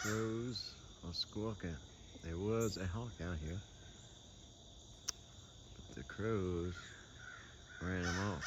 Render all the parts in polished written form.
crows are squawking. There was a hawk out here, but the crows ran him off.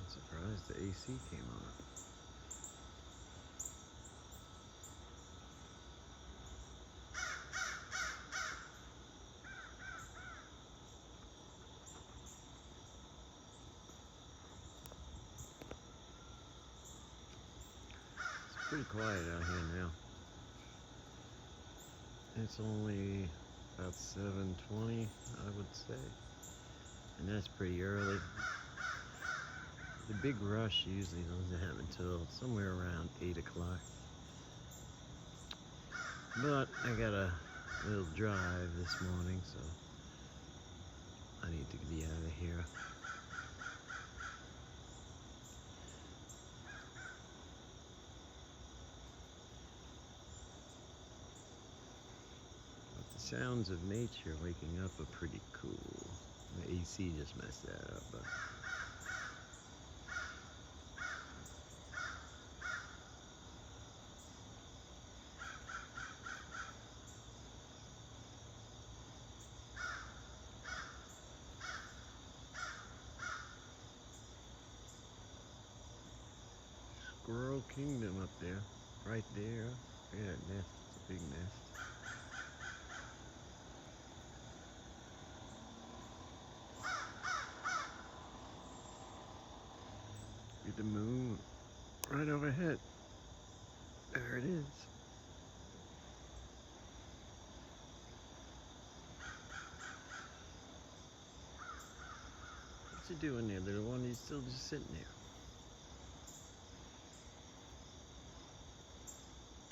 Surprised the AC came on. It's pretty quiet out here now. It's only about 7:20, I would say, and that's pretty early. The big rush usually doesn't happen until somewhere around 8 o'clock. But I got a little drive this morning, so I need to be out of here. But the sounds of nature waking up are pretty cool. The AC just messed that up, but Squirrel Kingdom up there, right there. Look at that nest, it's a big nest. Look at the moon right overhead. There it is. What's you doing there, little one? He's still just sitting there.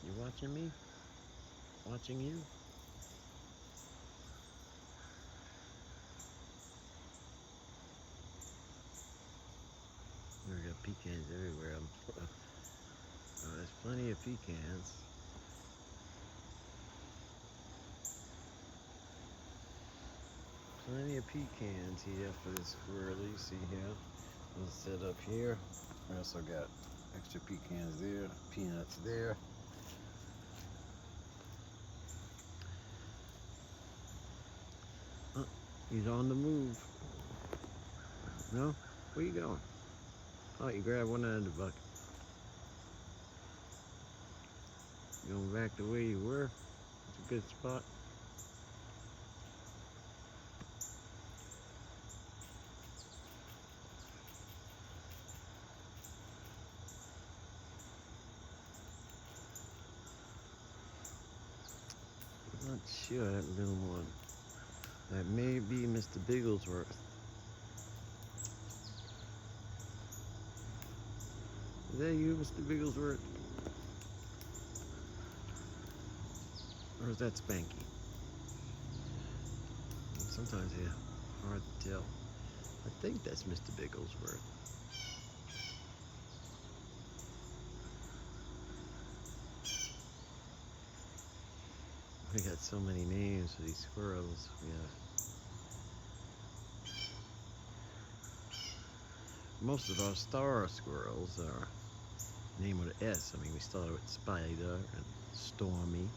You watching me? Watching you? We got pecans everywhere. There's plenty of pecans. Plenty of pecans here for the squirrel. You see here. Let's set up here. We also got extra pecans there, peanuts there. Oh, he's on the move. No? Where you going? Oh, you grabbed one out of the bucket. Going back the way you were. It's a good spot. I'm not sure, that little one. That may be Mr. Bigglesworth. Is that you, Mr. Bigglesworth? Or is that Spanky? sometimes they're hard to tell. I think that's Mr. Bigglesworth. We got so many names for these squirrels. We have most of our star squirrels are named with an S. I mean, we started with Spider and Stormy,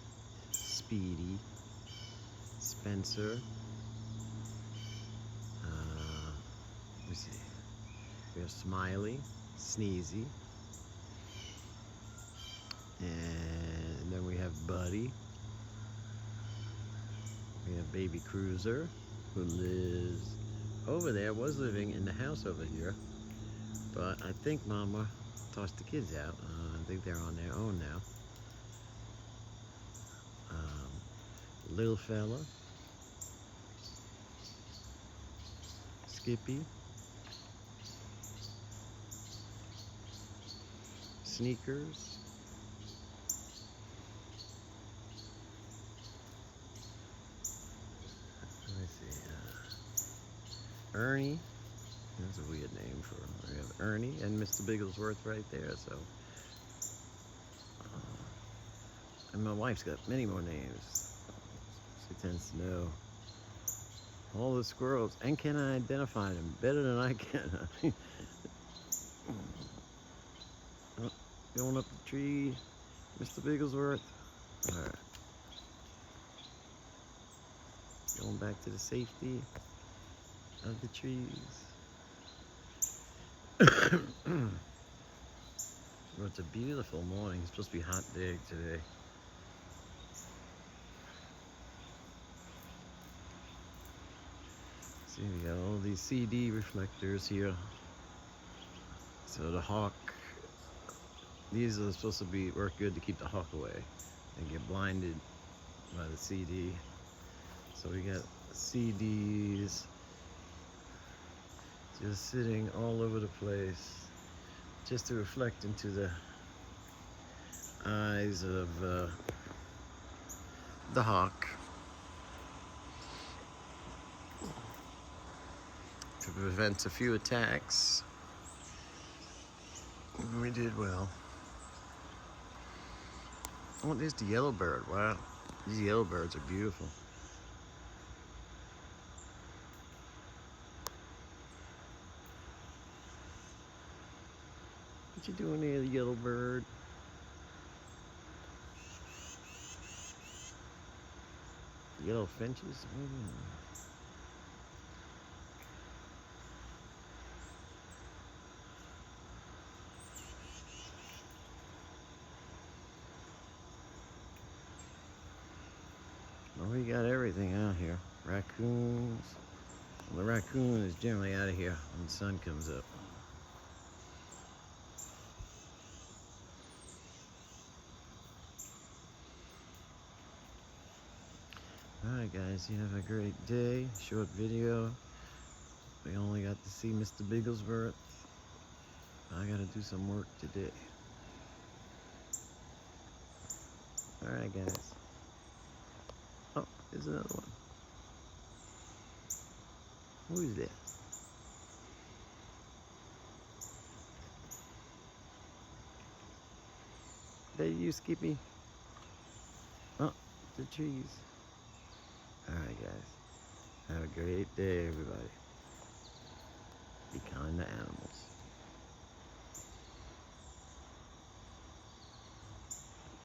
Speedy, Spencer. Let me see. We have Smiley, Sneezy, and then we have Buddy. We have Baby Cruiser, who lives over there, was living in the house over here, but I think Mama tossed the kids out. I think they're on their own now. Little fella, Skippy, Sneakers, let me see, Ernie. That's a weird name for him. We have Ernie and Mr. Bigglesworth right there. So, and my wife's got many more names. She tends to know all the squirrels and can identify them better than I can. Oh, going up the tree, Mr. Bigglesworth. All right. Going back to the safety of the trees. Well, it's a beautiful morning. It's supposed to be hot day today. See, we got all these CD reflectors here. So the hawk, these are supposed to work good to keep the hawk away and get blinded by the CD. So we got CDs just sitting all over the place, just to reflect into the eyes of the hawk, to prevent a few attacks. We did well. Oh, there's the yellowbird. Wow, these yellowbirds are beautiful. What you doing there, yellowbird? Yellow finches? Well, we got everything out here. Raccoons. Well, the raccoon is generally out of here when the sun comes up. Alright guys, you have a great day. Short video. We only got to see Mr. Bigglesworth. I gotta do some work today. Alright guys. Oh, there's another one. Who is that? Is that you, Skippy? Oh, the trees. Alright guys. Have a great day, everybody. Be kind to animals.